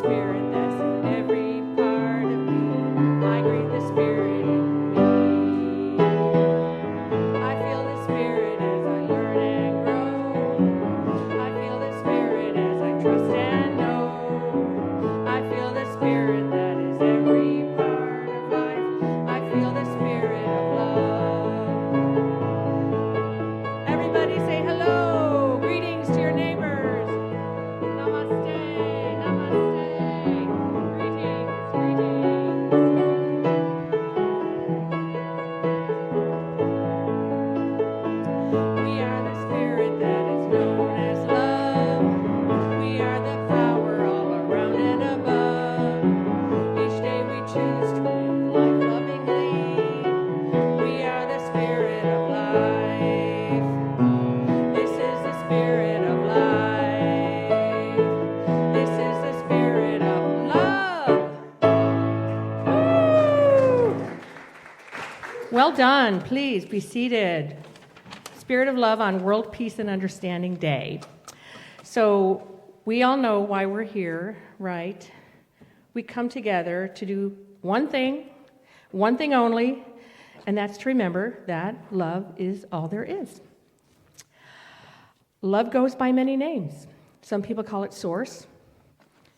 spirit that's in every part of me. I greet the spirit in me. I feel the spirit as I learn and grow. I feel the spirit as I trust and know. I feel the spirit that is every part of life. I feel the spirit of love. Everybody say hello. Greetings to your neighbors. Namaste. Namaste. Greetings. Greetings. We are the spirit that is known as love. We are the power all around and above. Each day we choose to live life lovingly. We are the spirit of life. This is the spirit of life. This is the spirit of love. Woo! Well done. Please be seated. Spirit of Love on World Peace and Understanding Day. So we all know why we're here, right? We come together to do one thing only, and that's to remember that love is all there is. Love goes by many names. Some people call it source.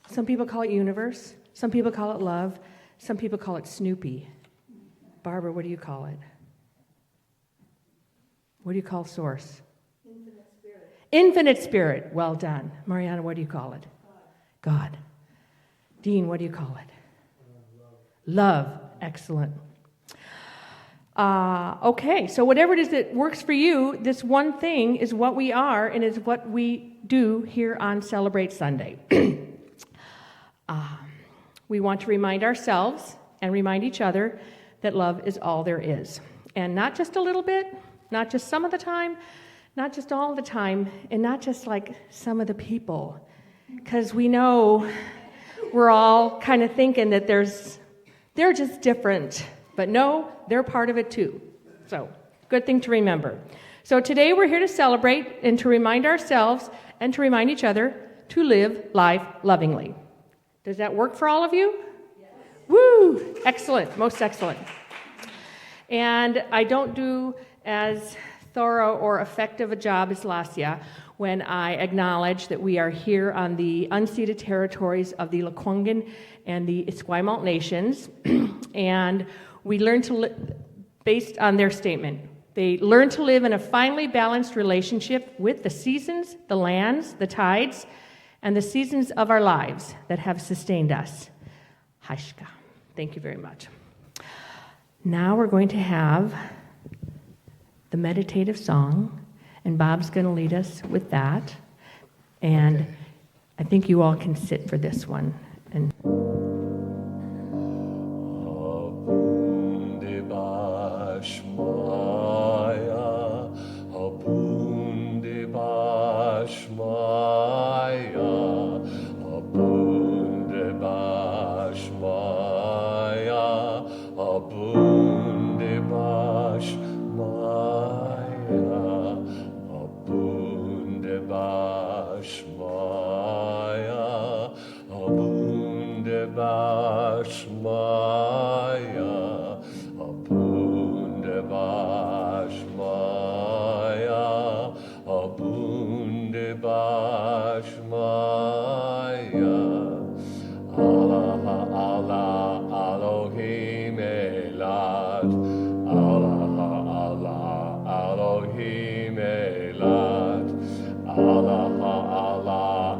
Some people call it universe. Some people call it love. Some people call it Snoopy. Barbara, what do you call it? What do you call source? Infinite spirit. Infinite spirit. Well done. Mariana, what do you call it? God. Dean, what do you call it? Love. Excellent. Okay, so whatever it is that works for you, this one thing is what we are and is what we do here on Celebrate Sunday. We want to remind ourselves and remind each other that love is all there is. And not just a little bit, not just some of the time, not just all the time, and not just like some of the people. Because we know we're all kind of thinking that they're just different. But no, they're part of it too. So, good thing to remember. So today we're here to celebrate and to remind ourselves and to remind each other to live life lovingly. Does that work for all of you? Yes. Woo! Excellent. Most excellent. And I don't do as thorough or effective a job as Lesia when I acknowledge that we are here on the unceded territories of the Lekwungen and the Esquimalt nations, and we learn to live based on their statement. They learn to live in a finely balanced relationship with the seasons, the lands, the tides, and the seasons of our lives that have sustained us. Haishka. Thank you very much. Now we're going to have the meditative song, and Bob's going to lead us with that. And okay. I think you all can sit for this one. And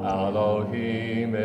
Elohim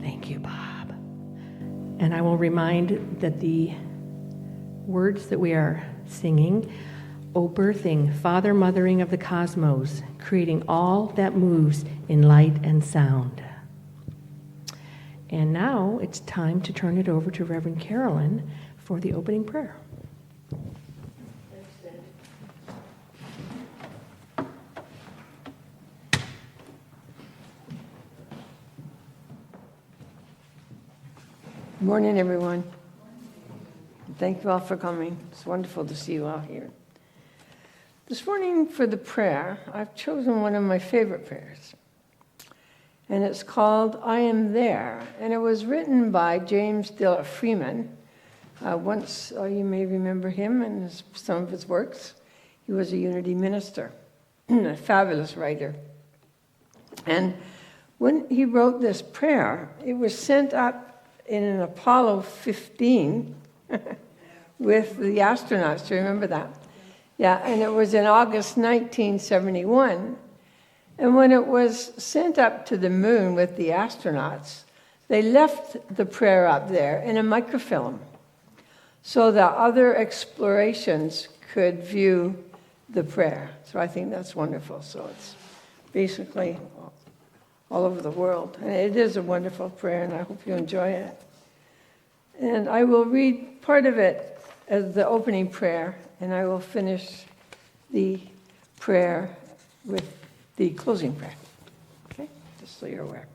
Thank you, Bob. And I will remind that the words that we are singing, O birthing, father mothering of the cosmos, creating all that moves in light and sound. And now it's time to turn it over to Reverend Carrelyn for the opening prayer. Good morning, everyone. Thank you all for coming. It's wonderful to see you all here. This morning for the prayer, I've chosen one of my favorite prayers. And it's called I Am There. And it was written by James Dillard Freeman. Once you may remember him and some of his works. He was a Unity minister, a fabulous writer. And when he wrote this prayer, it was sent up in an Apollo 15 with the astronauts. Do you remember that? Yeah, and it was in August 1971. And when it was sent up to the moon with the astronauts, they left the prayer up there in a microfilm so that other explorations could view the prayer. So I think that's wonderful. So it's basically all over the world. And it is a wonderful prayer, and I hope you enjoy it. And I will read part of it as the opening prayer, and I will finish the prayer with the closing prayer. Okay? Just so you're aware.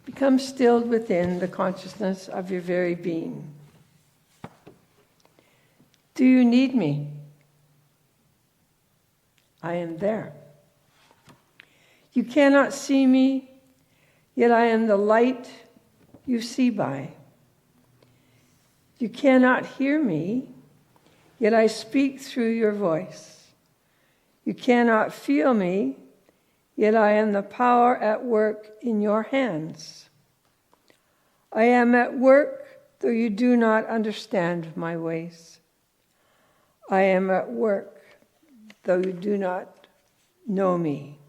Become stilled within the consciousness of your very being. Do you need me? I am there. You cannot see me, yet I am the light you see by. You cannot hear me, yet I speak through your voice. You cannot feel me, yet I am the power at work in your hands. I am at work, though you do not understand my ways. I am at work, though you do not know me.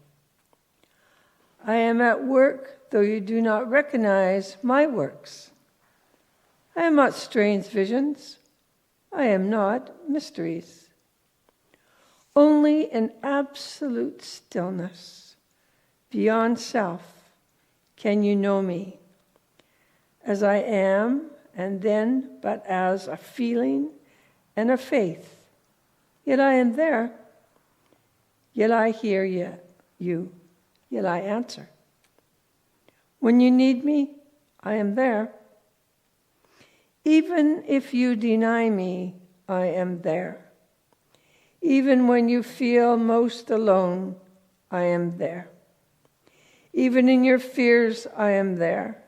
I am at work, though you do not recognize my works. I am not strange visions. I am not mysteries. Only in absolute stillness, beyond self, can you know me. As I am, and then but as a feeling and a faith. Yet I am there. Yet I hear you. Yet I answer. When you need me, I am there. Even if you deny me, I am there. Even when you feel most alone, I am there. Even in your fears, I am there.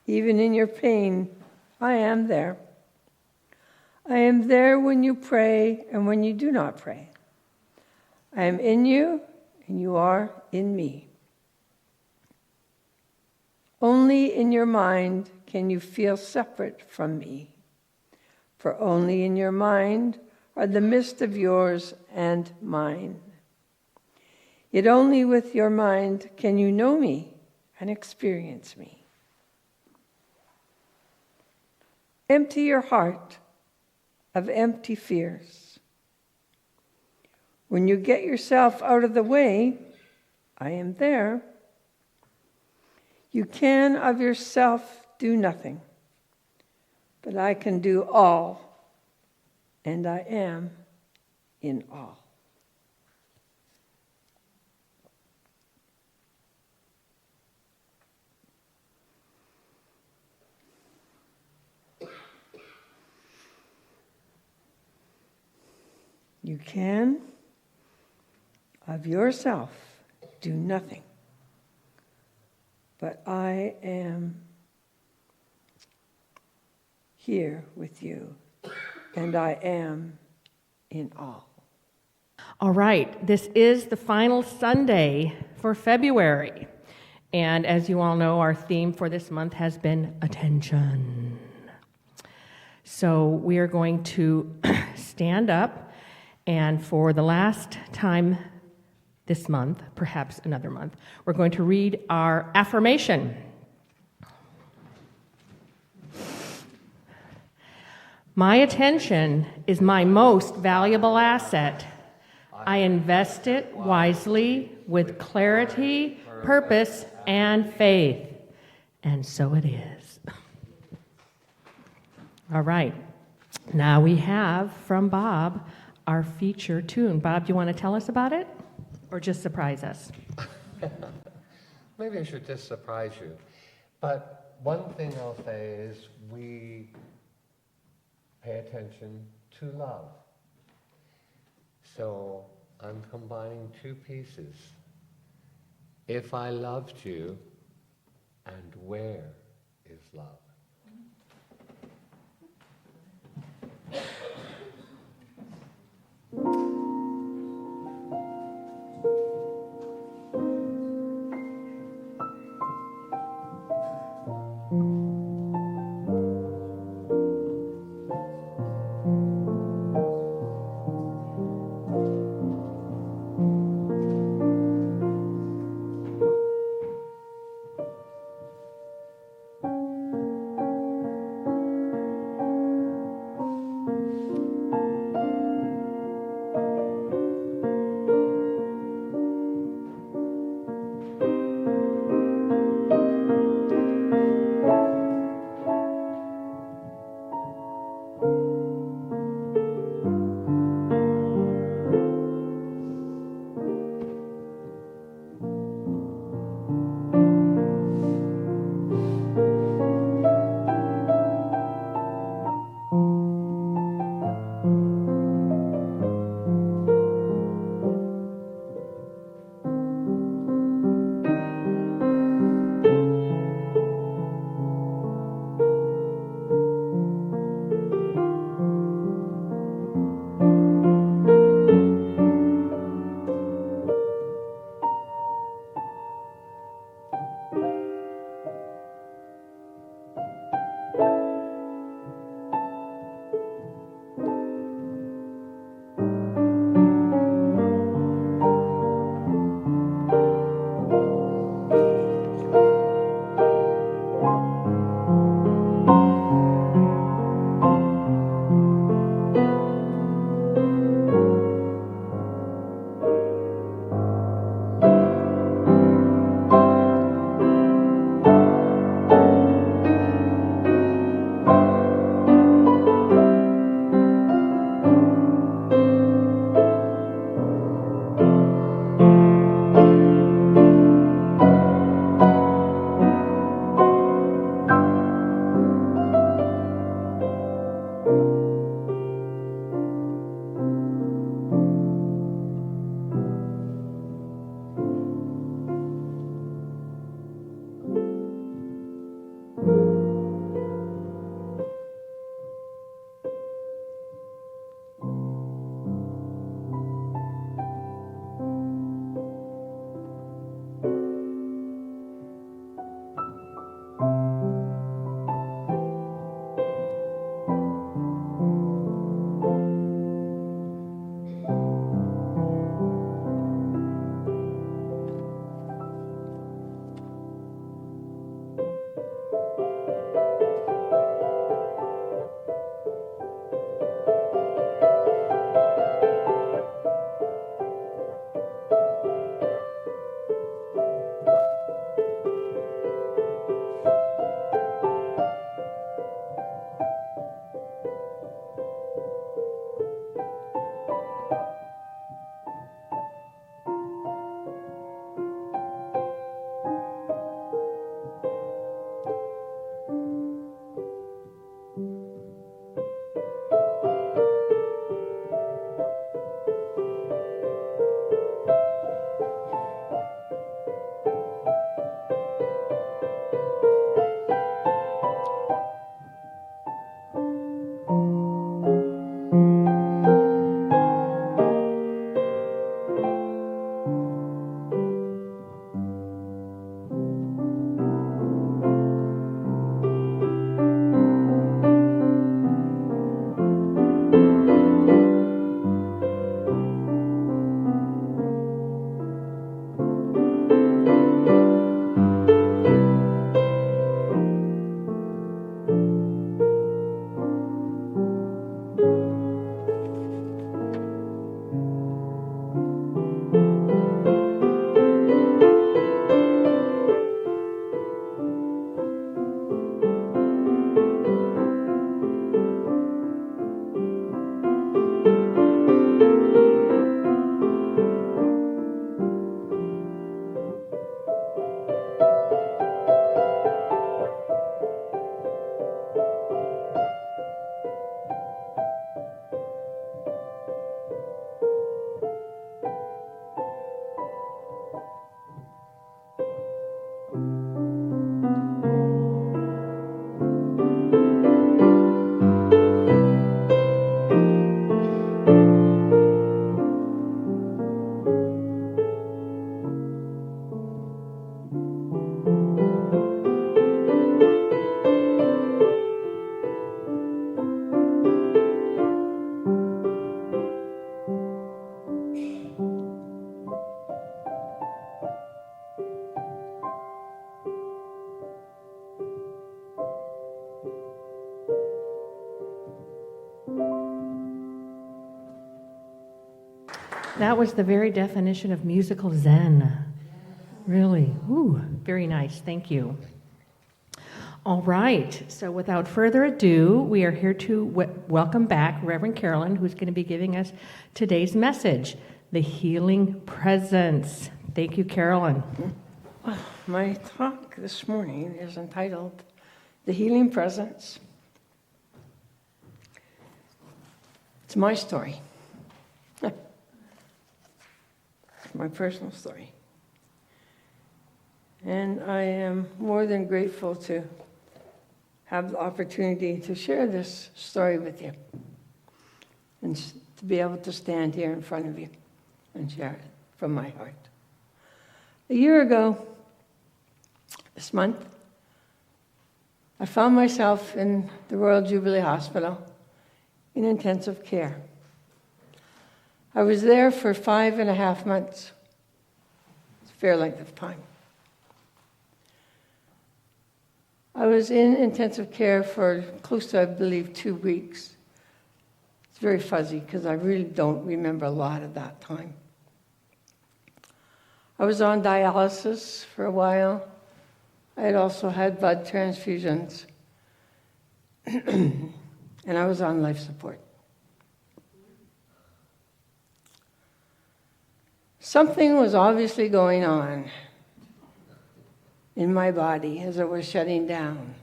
Even in your pain, I am there. I am there when you pray and when you do not pray. I am in you, and you are in me. Only in your mind can you feel separate from me, for only in your mind are the midst of yours and mine. Yet only with your mind can you know me and experience me. Empty your heart of empty fears. When you get yourself out of the way, I am there. You can of yourself do nothing, but I can do all, and I am in all. You can of yourself do nothing, but I am here with you, and I am in all. All right, this is the final Sunday for February. And as you all know, our theme for this month has been attention. So we are going to stand up, and for the last time this month, perhaps another month, we're going to read our affirmation. My attention is my most valuable asset. I invest it wisely with clarity, purpose, and faith. And so it is. All right. Now we have from Bob our feature tune. Bob, do you want to tell us about it or just surprise us? Maybe I should just surprise you. But one thing I'll say is we pay attention to love. So I'm combining two pieces. If I loved you, and where is love? That was the very definition of musical zen. Really. Ooh, very nice. Thank you. All right. So without further ado, we are here to welcome back Reverend Carrelyn, who's going to be giving us today's message, the healing presence. Thank you, Carrelyn. My talk this morning is entitled The Healing Presence. It's my story. It's my personal story. And I am more than grateful to have the opportunity to share this story with you and to be able to stand here in front of you and share it from my heart. A year ago, this month, I found myself in the Royal Jubilee Hospital in intensive care. I was there for 5.5 months. It's a fair length of time. I was in intensive care for close to, I believe, 2 weeks. It's very fuzzy because I really don't remember a lot of that time. I was on dialysis for a while. I had also had blood transfusions. And I was on life support. Something was obviously going on in my body as it was shutting down.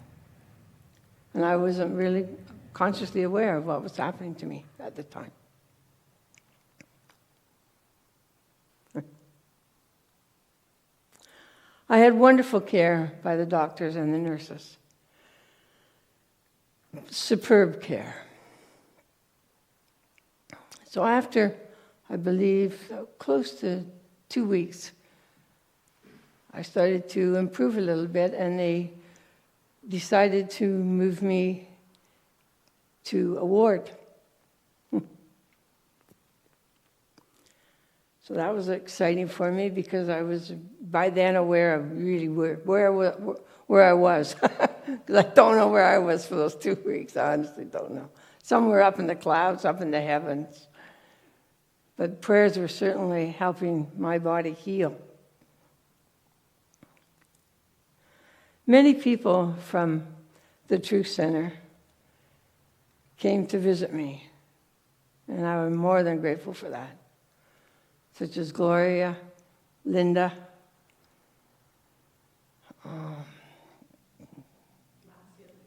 And I wasn't really consciously aware of what was happening to me at the time. I had wonderful care by the doctors and the nurses. Superb care. So after, I believe, close to 2 weeks, I started to improve a little bit, and they decided to move me to a ward. So that was exciting for me because I was by then aware of really where I was. Because I don't know where I was for those 2 weeks. I honestly don't know. Somewhere up in the clouds, up in the heavens. But prayers were certainly helping my body heal. Many people from the Truth Center came to visit me, and I was more than grateful for that. Such as Gloria, Linda,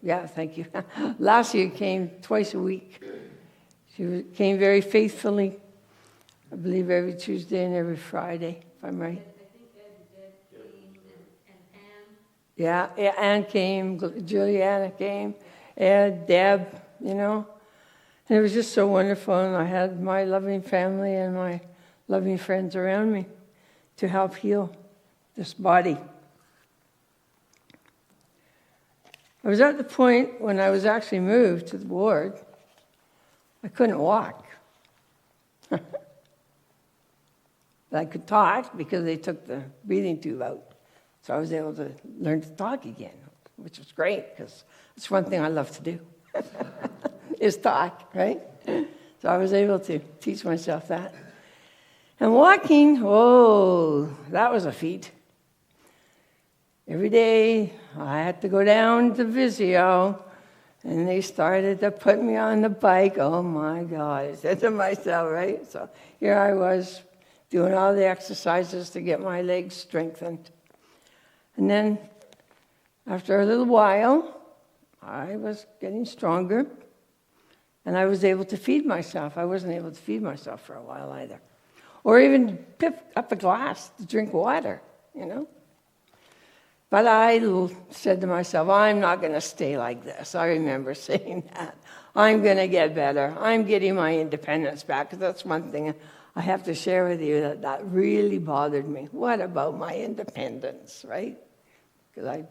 yeah, thank you. Lesia came twice a week. She came very faithfully, I believe every Tuesday and every Friday, if I'm right. I think Ed came and Anne. Yeah, Anne came, Juliana came, Ed, Deb, you know. And it was just so wonderful, and I had my loving family and my loving friends around me to help heal this body. I was at the point when I was actually moved to the ward, I couldn't walk. But I could talk because they took the breathing tube out. So I was able to learn to talk again, which was great because it's one thing I love to do, is talk, right? So I was able to teach myself that. And walking, oh, that was a feat. Every day I had to go down to Visio, and they started to put me on the bike. Oh my God, I said to myself, right? So here I was doing all the exercises to get my legs strengthened. And then after a little while, I was getting stronger, and I was able to feed myself. I wasn't able to feed myself for a while either. Or even pick up a glass to drink water, you know. But I said to myself, I'm not going to stay like this. I remember saying that. I'm going to get better. I'm getting my independence back. Because that's one thing I have to share with you that really bothered me. What about my independence, right? Because I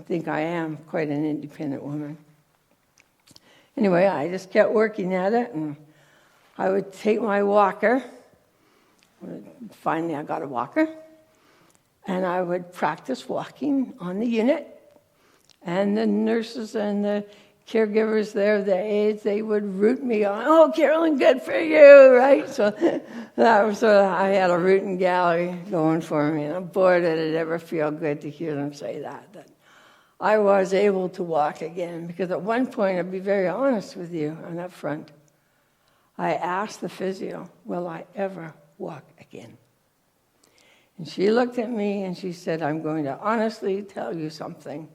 think I am quite an independent woman. Anyway, I just kept working at it, and I would take my walker. Finally, I got a walker. And I would practice walking on the unit. And the nurses and the caregivers there, the aides, they would root me on. Oh, Carrelyn, good for you, right? So that was I had a rooting gallery going for me, and boy, did it ever feel good to hear them say that I was able to walk again. Because at one point, I'll be very honest with you on that front, I asked the physio, will I ever walk again? And she looked at me and she said, I'm going to honestly tell you something.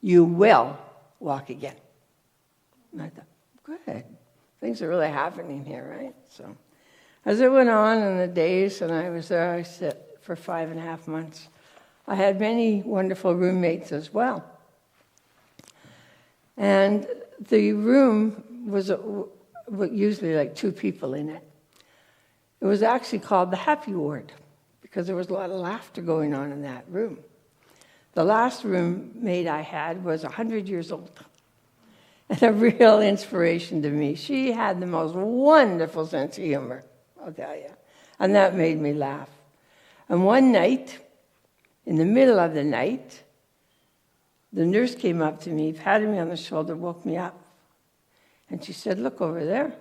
You will walk again. And I thought, good. Things are really happening here, right? So as it went on in the days, and I was there, I sat for 5.5 months, I had many wonderful roommates as well. And the room was usually like 2 people in it. It was actually called the happy ward because there was a lot of laughter going on in that room. The last roommate I had was 100 years old and a real inspiration to me. She had the most wonderful sense of humor, I'll tell you. And that made me laugh. And one night, in the middle of the night, the nurse came up to me, patted me on the shoulder, woke me up. And she said, look over there.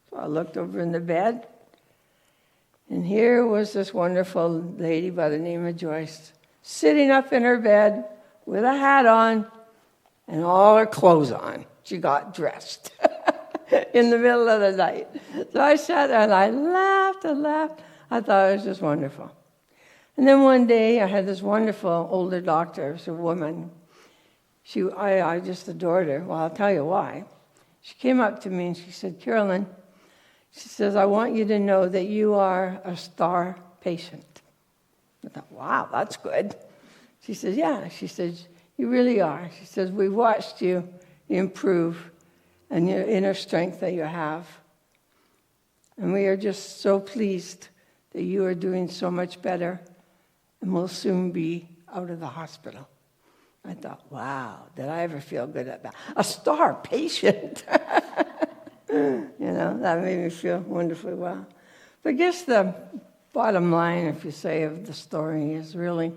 So I looked over in the bed. And here was this wonderful lady by the name of Joyce, sitting up in her bed with a hat on and all her clothes on. She got dressed in the middle of the night. So I sat there and I laughed and laughed. I thought it was just wonderful. And then one day I had this wonderful older doctor, it was a woman. I just adored her. Well, I'll tell you why. She came up to me and she said, Carrelyn, she says, I want you to know that you are a star patient. I thought, wow, that's good. She says, yeah. She says, you really are. She says, we've watched you improve and your inner strength that you have. And we are just so pleased that you are doing so much better and will soon be out of the hospital. I thought, wow, did I ever feel good at that? A star patient. That made me feel wonderfully well. But I guess the bottom line, if you say, of the story is really,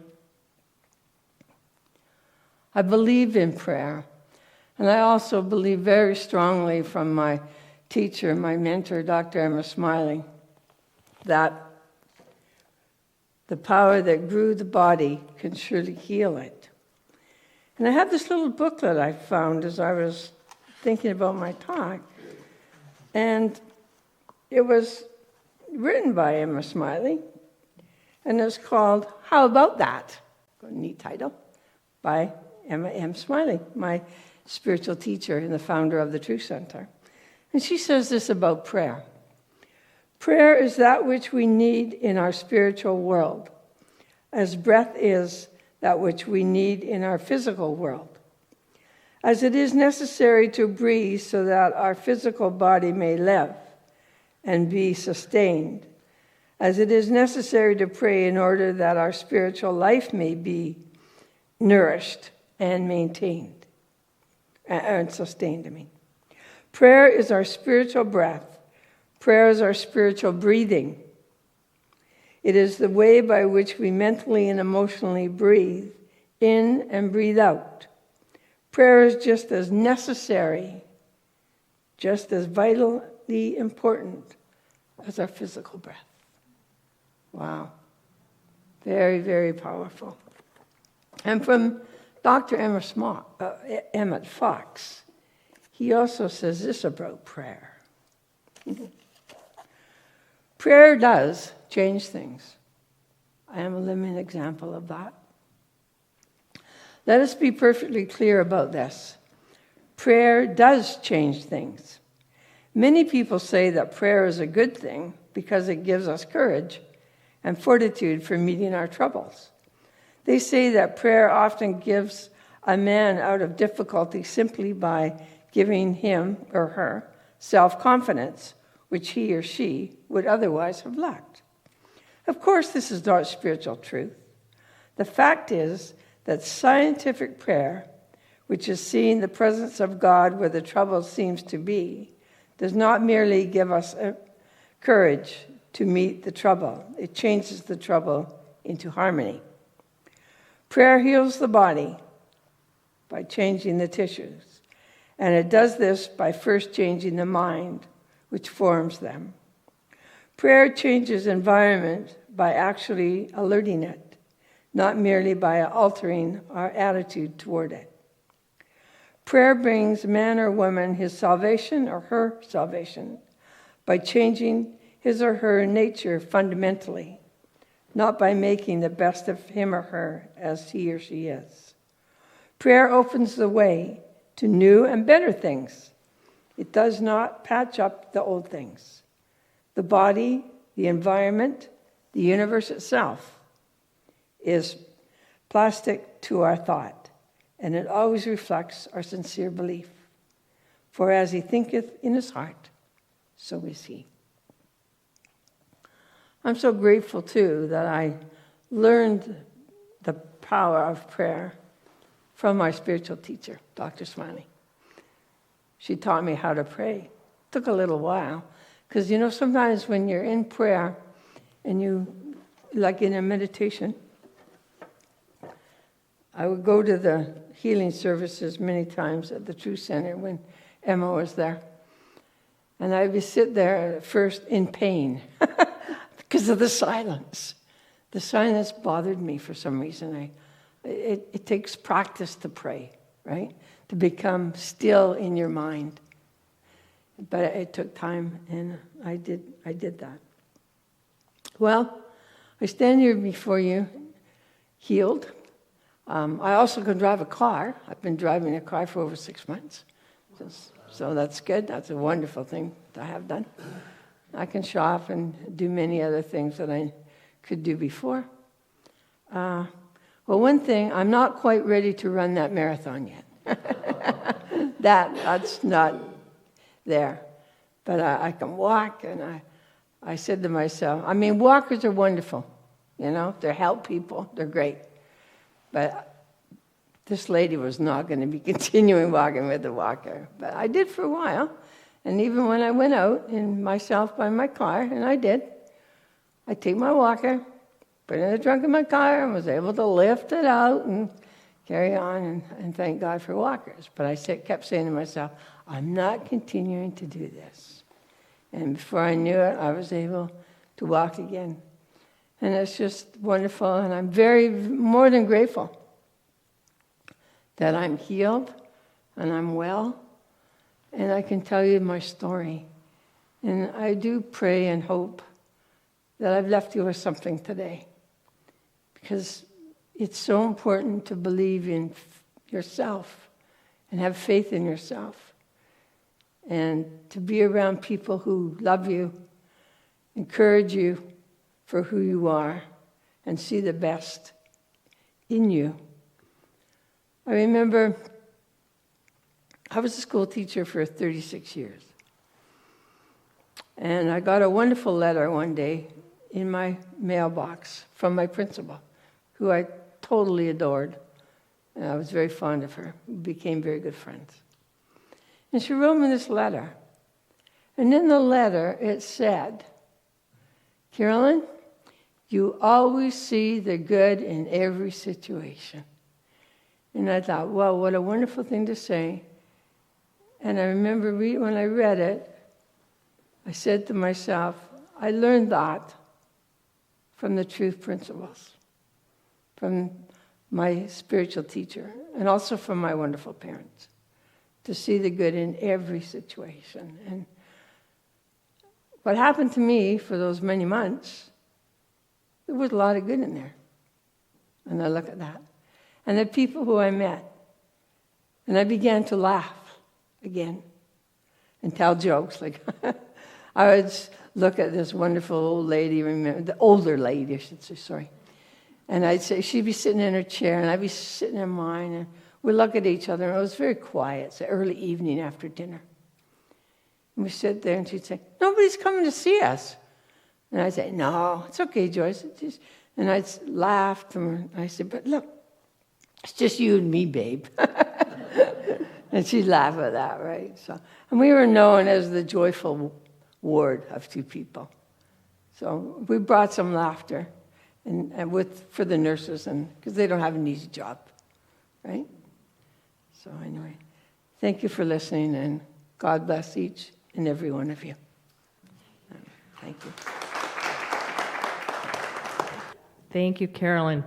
I believe in prayer. And I also believe very strongly from my teacher, my mentor, Dr. Emma Smiley, that the power that grew the body can surely heal it. And I have this little booklet I found as I was thinking about my talk. And it was written by Emma Smiley. And it's called How About That? A neat title. By Emma M. Smiley, my spiritual teacher and the founder of the Truth Center. And she says this about prayer. Prayer is that which we need in our spiritual world, as breath is that which we need in our physical world. As it is necessary to breathe so that our physical body may live and be sustained, as it is necessary to pray in order that our spiritual life may be nourished and maintained, and sustained, Prayer is our spiritual breath. Prayer is our spiritual breathing. It is the way by which we mentally and emotionally breathe in and breathe out. Prayer is just as necessary, just as vitally important as our physical breath. Wow. Very, very powerful. And from Dr. Emmett Fox, he also says this about prayer. Prayer does change things. I am a living example of that. Let us be perfectly clear about this. Prayer does change things. Many people say that prayer is a good thing because it gives us courage and fortitude for meeting our troubles. They say that prayer often gives a man out of difficulty simply by giving him or her self-confidence, which he or she would otherwise have lacked. Of course, this is not spiritual truth. The fact is that scientific prayer, which is seeing the presence of God where the trouble seems to be, does not merely give us courage to meet the trouble. It changes the trouble into harmony. Prayer heals the body by changing the tissues. And it does this by first changing the mind, which forms them. Prayer changes environment by actually alerting it, not merely by altering our attitude toward it. Prayer brings man or woman his salvation or her salvation by changing his or her nature fundamentally, not by making the best of him or her as he or she is. Prayer opens the way to new and better things. It does not patch up the old things. The body, the environment, the universe itself is plastic to our thought, and it always reflects our sincere belief. For as he thinketh in his heart, so is he. I'm so grateful, too, that I learned the power of prayer from my spiritual teacher, Dr. Smiley. She taught me how to pray. It took a little while, because, sometimes when you're in prayer and you, like in a meditation, I would go to the healing services many times at the True Center when Emma was there. And I would sit there at first in pain because of the silence. The silence bothered me for some reason. It takes practice to pray, right? To become still in your mind. But it took time, and I did that. Well, I stand here before you, healed. I also can drive a car. I've been driving a car for over 6 months. So that's good. That's a wonderful thing to have done. I can shop and do many other things that I could do before. Well, one thing, I'm not quite ready to run that marathon yet. That's not there. But I can walk, and I said to myself, walkers are wonderful. They help people. They're great. But this lady was not going to be continuing walking with the walker. But I did for a while. And even when I went out in myself by my car, and I did, I take my walker, put it in the trunk of my car, and was able to lift it out and carry on, and thank God for walkers. But I kept saying to myself, I'm not continuing to do this. And before I knew it, I was able to walk again. And it's just wonderful, and I'm more than grateful that I'm healed and I'm well, and I can tell you my story. And I do pray and hope that I've left you with something today, because it's so important to believe in yourself and have faith in yourself, and to be around people who love you, encourage you for who you are, and see the best in you. I remember I was a school teacher for 36 years. And I got a wonderful letter one day in my mailbox from my principal, who I totally adored. And I was very fond of her. We became very good friends. And she wrote me this letter. And in the letter it said, Carrelyn, you always see the good in every situation. And I thought, well, what a wonderful thing to say. And I remember when I read it, I said to myself, I learned that from the truth principles, from my spiritual teacher, and also from my wonderful parents, to see the good in every situation. And what happened to me for those many months, there was a lot of good in there. And I look at that. And the people who I met, and I began to laugh again and tell jokes. Like I would look at this wonderful old lady, the older lady, I should say, sorry. And I'd say, she'd be sitting in her chair, and I'd be sitting in mine, and we'd look at each other, and it was very quiet. It's the early evening after dinner. And we sit there, and she'd say, nobody's coming to see us. And I'd say, no, it's okay, Joyce. And I'd laugh, and I said, but look, it's just you and me, babe. And she'd laugh at that, right? So, and we were known as the joyful ward of two people. So we brought some laughter and for the nurses, and because they don't have an easy job, right? So anyway, Thank you for listening, and God bless each and every one of you. Thank you. Thank you, Carrelyn.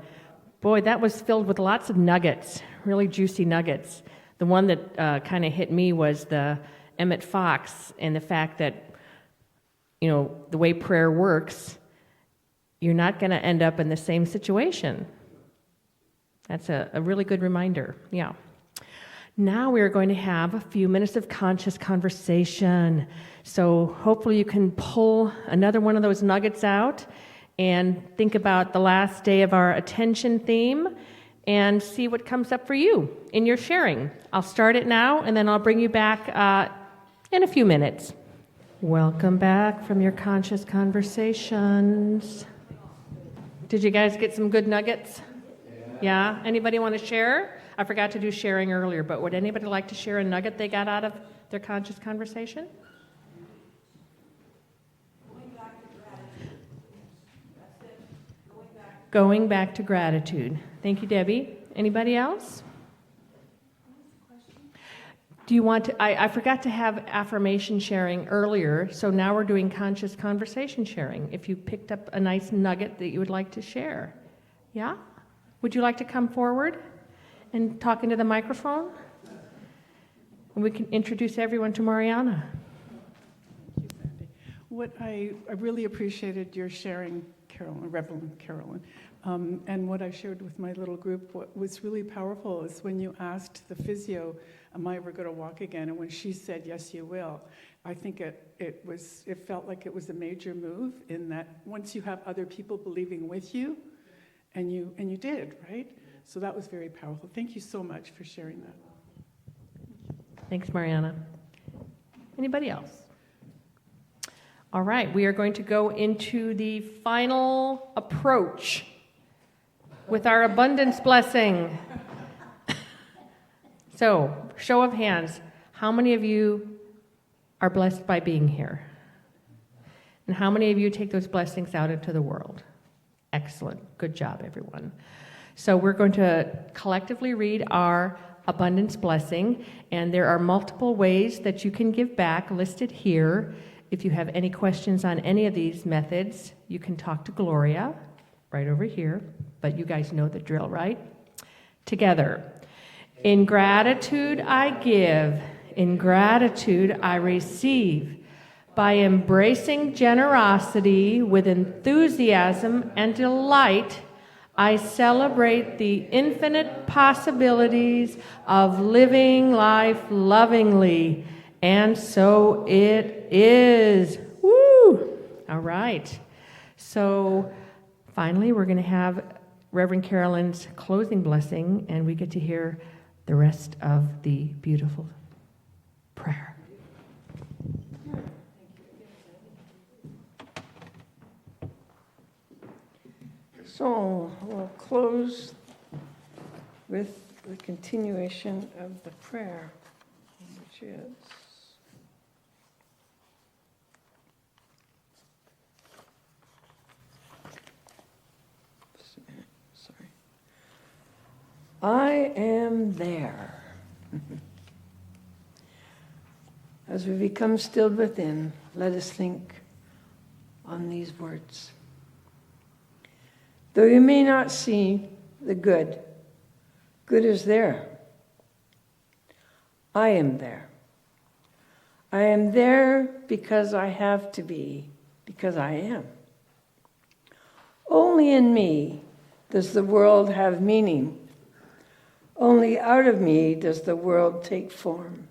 Boy, that was filled with lots of nuggets, really juicy nuggets. The one that kind of hit me was the Emmett Fox and the fact that, you know, the way prayer works, you're not going to end up in the same situation. That's a really good reminder. Yeah. Now we are going to have a few minutes of conscious conversation. So hopefully you can pull another one of those nuggets out and think about the last day of our attention theme and see what comes up for you in your sharing. I'll start it now, and then I'll bring you back in a few minutes. Welcome back from your conscious conversations. Did you guys get some good nuggets? Yeah? Anybody want to share? I forgot to do sharing earlier, but would anybody like to share a nugget they got out of their conscious conversation? Going back to gratitude. Thank you, Debbie. Anybody else? Do you want to? I forgot to have affirmation sharing earlier, so now we're doing conscious conversation sharing. If you picked up a nice nugget that you would like to share. Yeah? Would you like to come forward and talk into the microphone? And we can introduce everyone to Mariana. Thank you, Sandy. What I really appreciated your sharing, Carrelyn, Reverend Carrelyn, and what I shared with my little group, what was really powerful is when you asked the physio, am I ever going to walk again? And when she said, yes, you will, I think it felt like it was a major move in that once you have other people believing with you, and you did, right? So that was very powerful. Thank you so much for sharing that. Thanks, Mariana. Anybody else? All right, we are going to go into the final approach with our abundance blessing. So, show of hands, how many of you are blessed by being here? And how many of you take those blessings out into the world? Excellent. Good job, everyone. So we're going to collectively read our abundance blessing, and there are multiple ways that you can give back listed here. If you have any questions on any of these methods, you can talk to Gloria right over here, but you guys know the drill, right? Together. In gratitude I give, in gratitude I receive. By embracing generosity with enthusiasm and delight, I celebrate the infinite possibilities of living life lovingly. And so it is. Woo! All right. So finally, we're going to have Reverend Carrelyn's closing blessing, and we get to hear the rest of the beautiful prayer. So we'll close with the continuation of the prayer, which is, just a minute, sorry. I am there. As we become stilled within, let us think on these words. Though you may not see the good, good is there. I am there. I am there because I have to be, because I am. Only in me does the world have meaning. Only out of me does the world take form.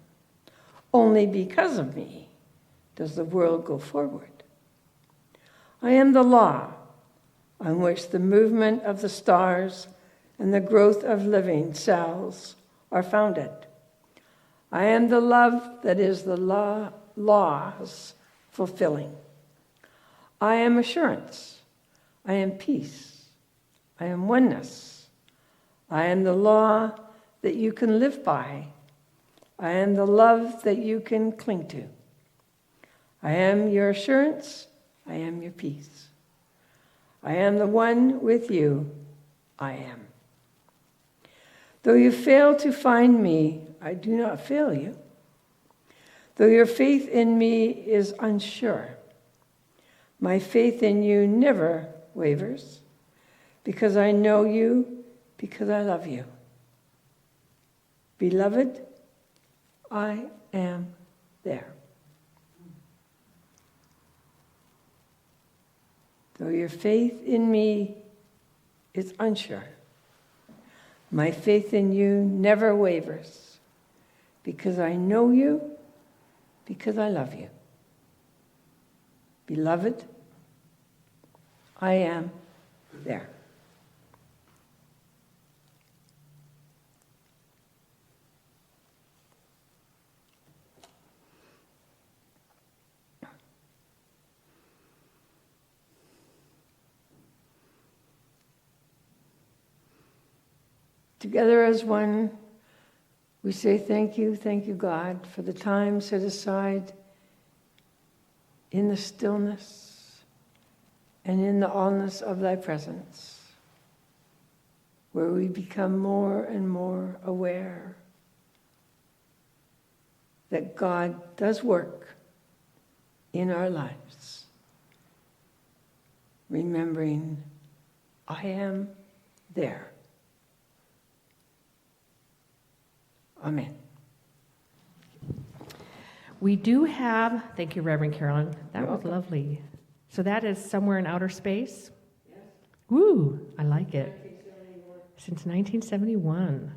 Only because of me does the world go forward. I am the law on which the movement of the stars and the growth of living cells are founded. I am the love that is the law's fulfilling. I am assurance. I am peace. I am oneness. I am the law that you can live by. I am the love that you can cling to. I am your assurance. I am your peace. I am the one with you. I am. Though you fail to find me, I do not fail you. Though your faith in me is unsure, my faith in you never wavers, because I know you, because I love you. Beloved, I am there. Though your faith in me is unsure, my faith in you never wavers, because I know you, because I love you. Beloved, I am there. Together as one, we say thank you, God, for the time set aside in the stillness and in the allness of thy presence, where we become more and more aware that God does work in our lives, remembering I am there. Amen. We do have, thank you, Reverend Carrelyn. That was lovely. So that is somewhere in outer space? Yes. Woo, I like it. Since 1971.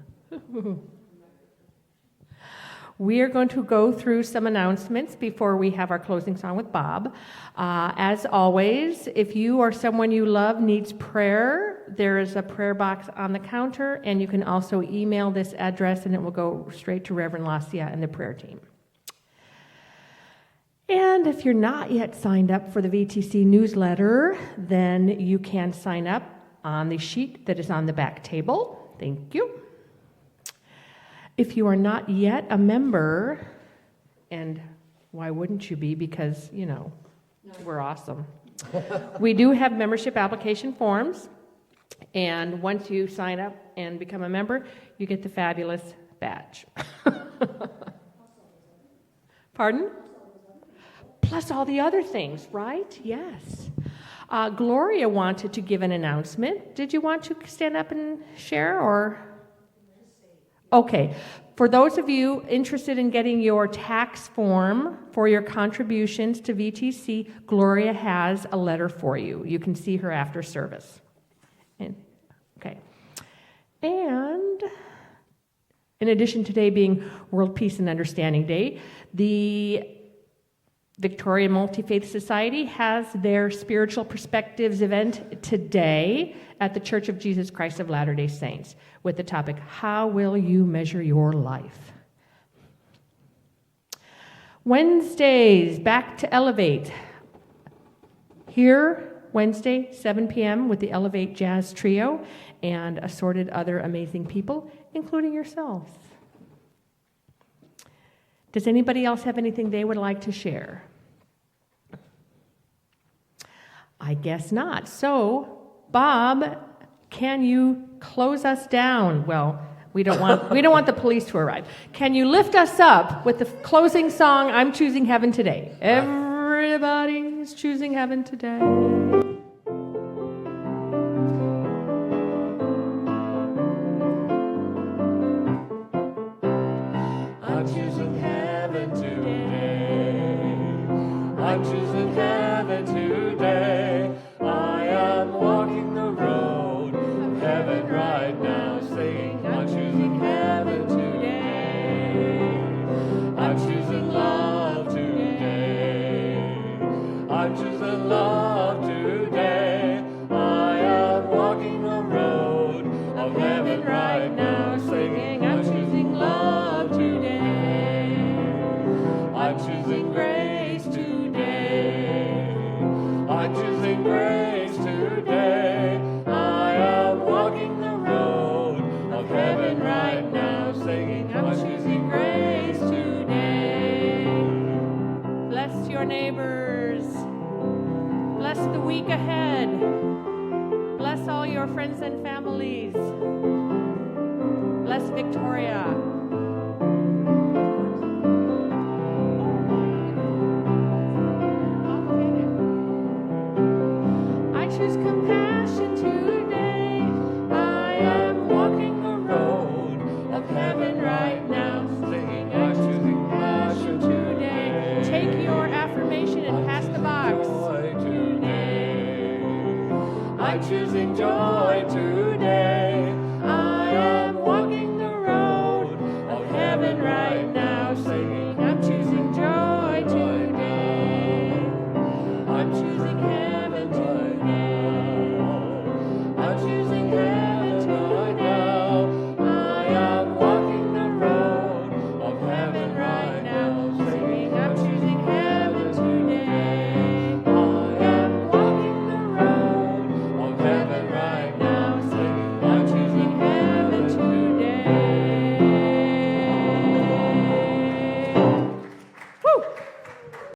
We are going to go through some announcements before we have our closing song with Bob. As always, if you or someone you love needs prayer, there is a prayer box on the counter, and you can also email this address, and it will go straight to Reverend Lesia and the prayer team. And if you're not yet signed up for the VTC newsletter, then you can sign up on the sheet that is on the back table. Thank you. If you are not yet a member, and why wouldn't you be? Because, you know, we're awesome. We do have membership application forms, and once you sign up and become a member, you get the fabulous badge. Pardon? Plus all the other things, right? Yes. Gloria wanted to give an announcement. Did you want to stand up and share, or? Okay. For those of you interested in getting your tax form for your contributions to VTC, Gloria has a letter for you. You can see her after service. Okay. And in addition, today being World Peace and Understanding Day, the Victoria Multi-Faith Society has their Spiritual Perspectives event today at the Church of Jesus Christ of Latter-day Saints with the topic, How Will You Measure Your Life? Wednesdays, back to Elevate. Here, Wednesday, 7 p.m. with the Elevate Jazz Trio and assorted other amazing people, including yourselves. Does anybody else have anything they would like to share? I guess not. So, Bob, can you close us down? Well, we don't want the police to arrive. Can you lift us up with the closing song, I'm Choosing Heaven Today? Everybody's choosing heaven today. I'm choosing heaven today. I'm choosing heaven today. I am walking the road of heaven right now, saying, I'm choosing heaven today. I'm choosing love today. I'm choosing love today. I am walking the road of heaven right now, singing, I'm choosing love today. I'm choosing grace today. I'm choosing grace today. I am walking the road of heaven right now, singing, I'm choosing grace today. Bless your neighbors. Bless the week ahead. Bless all your friends and families. Bless Victoria. by choosing joy.